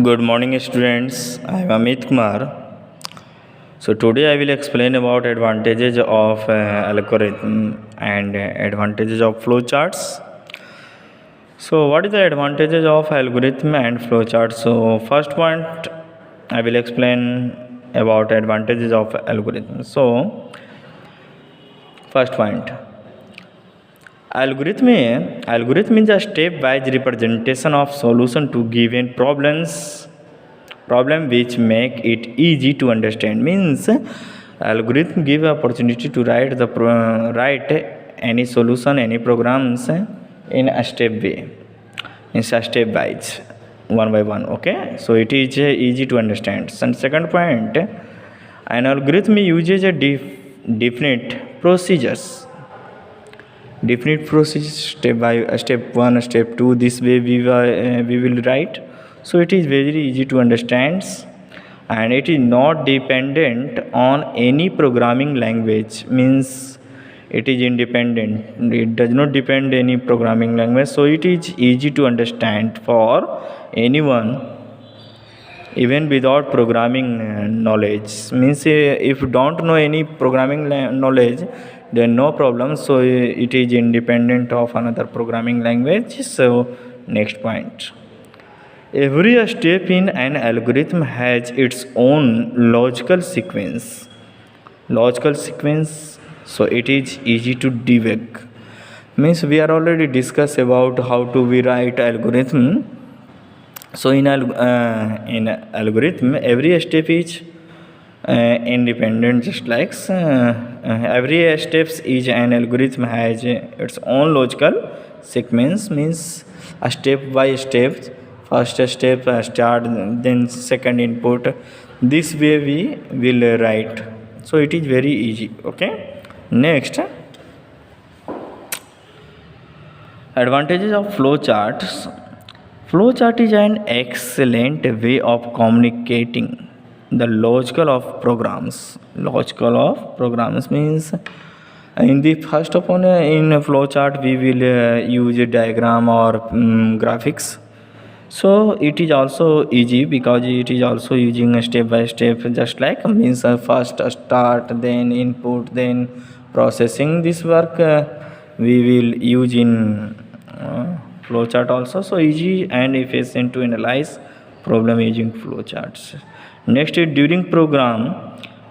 Good morning, students. I am Amit Kumar. So today I will explain about advantages of algorithm and advantages of flowcharts. So what is the advantages of algorithm and flowcharts? So first point I will explain about advantages of algorithm. So first point, algorithm is a step-wise representation of solution to given problem which make it easy to understand. Means algorithm give opportunity to write any solution, any programs in a step way, in a step wise, one by one. Okay, so it is easy to understand. And second point, an algorithm uses a definite procedures, step by step 1, step 2. This way we will write, so it is very easy to understand, and it is not dependent on any programming language. Means it is independent, it does not depend any programming language, so it is easy to understand for anyone even without programming knowledge. Means if you don't know any programming knowledge, then no problem, so it is independent of another programming language. So next point, every step in an algorithm has its own logical sequence, so it is easy to debug. Means we are already discussed about how to we write algorithm. So in algorithm, every step is independent, just like every steps is an algorithm has its own logical sequence. Means a step by step, first step start, then second input. This way we will write, so it is very easy. Okay, next, advantages of flowcharts. Flowchart is an excellent way of communicating the logical of programs. Means in the first of all, in a flowchart we will use a diagram or graphics. So it is also easy because it is also using a step by step, just like means first start, then input, then processing. This work we will use in flowchart also, so easy and efficient to analyze problem using flowcharts. Next is during program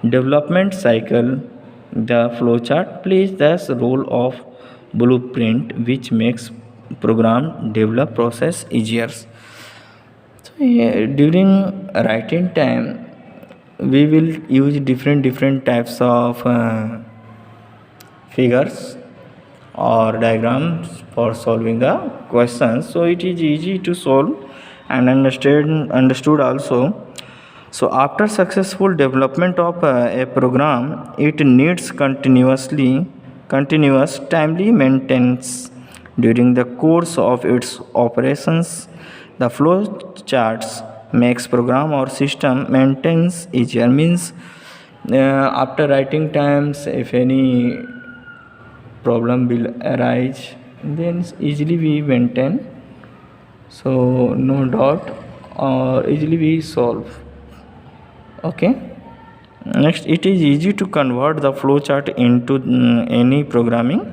development cycle, the flowchart plays the role of blueprint which makes program develop process easier. So during writing time we will use different types of figures or diagrams for solving the questions, so it is easy to solve and understood also. So after successful development of a program, it needs continuous timely maintenance during the course of its operations. The flow charts makes program or system maintenance easier. Means after writing times, if any problem will arise, then easily we maintain, so no doubt, or easily we solve. Okay, next, it is easy to convert the flowchart into any programming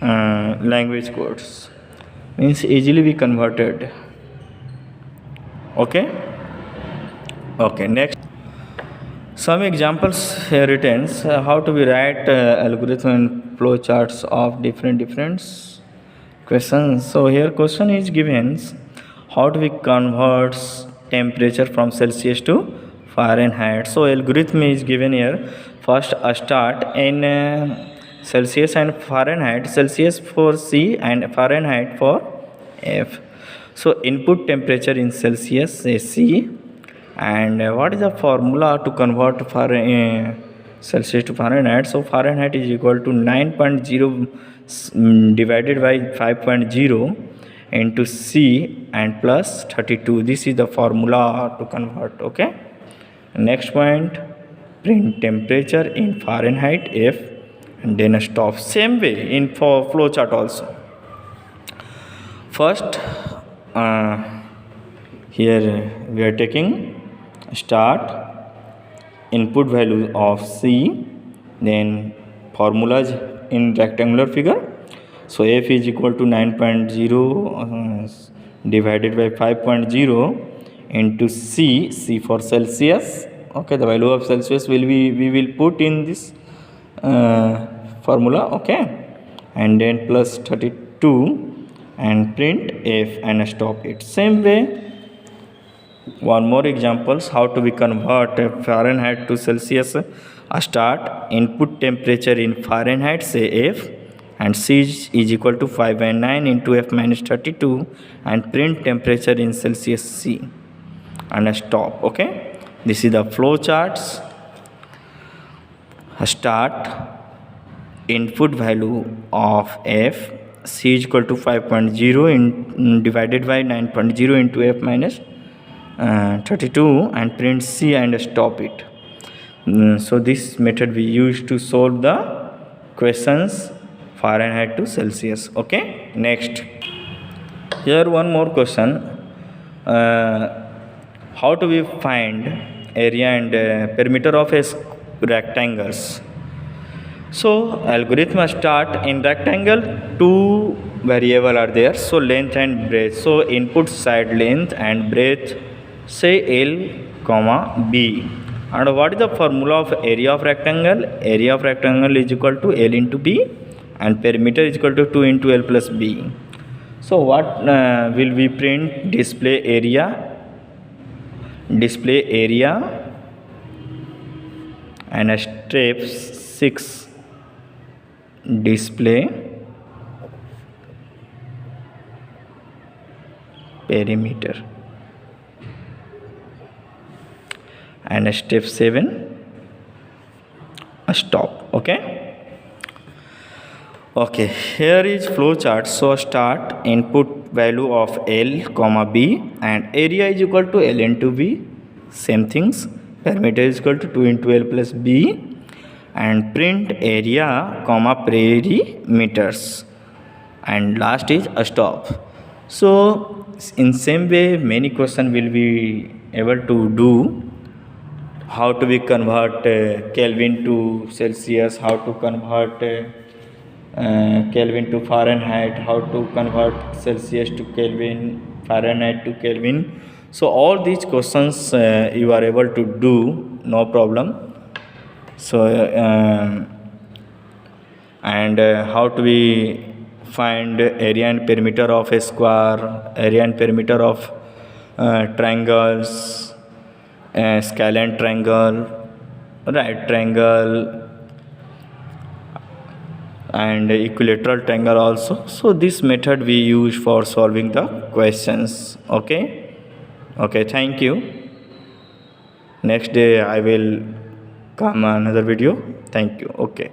language codes. Means easily we converted. Okay, next, some examples here written, how to we write algorithm and flowcharts of different questions. So here question is given, how do we convert temperature from Celsius to Fahrenheit. So algorithm is given here. First start in Celsius and Fahrenheit, Celsius for C and Fahrenheit for F. So input temperature in Celsius is C, and what is the formula to convert Celsius to Fahrenheit? So Fahrenheit is equal to 9.0 divided by 5.0 into C and plus 32. This is the formula to convert. Okay, next point, print temperature in Fahrenheit F and then stop. Same way in for flowchart also. First Here we are taking start input value of C, then formulas in rectangular figure. So f is equal to 9.0 divided by 5.0 into C for Celsius. Okay, the value of Celsius we will put in this formula. Okay, and then plus 32 and print f and stop it. Same way, one more examples how to we convert Fahrenheit to Celsius. Start input temperature in Fahrenheit, say F, and C is equal to 5 and 9 into F minus 32 and print temperature in Celsius C and stop. Okay, this is the flow charts. Start input value of F, C is equal to 5.0 in divided by 9.0 into F minus 32 and print C and stop it. So this method we use to solve the questions Fahrenheit to Celsius. Okay, next, here one more question. How do we find area and perimeter of a rectangles? So algorithm start in rectangle, two variable are there, so length and breadth. So input side length and breadth, say L comma B. And what is the formula of area of rectangle? Area of rectangle is equal to L into B and perimeter is equal to 2 into L plus B. So what will we print? Display area and step 6 display perimeter and step 7 stop. Okay, here is flow chart. So start input value of L comma B and area is equal to L into B, same things. Perimeter is equal to 2 into L plus B and print area comma perimeters and last is a stop. So in same way many question will be able to do. How to we convert Kelvin to Celsius, how to convert Kelvin to Fahrenheit, how to convert Celsius to Kelvin, Fahrenheit to Kelvin. So all these questions you are able to do, no problem. So how do we find area and perimeter of a square, area and perimeter of triangles, scalene triangle, right triangle and equilateral triangle also. So this method we use for solving the questions. Okay, thank you. Next day I will come another video. Thank you. Okay.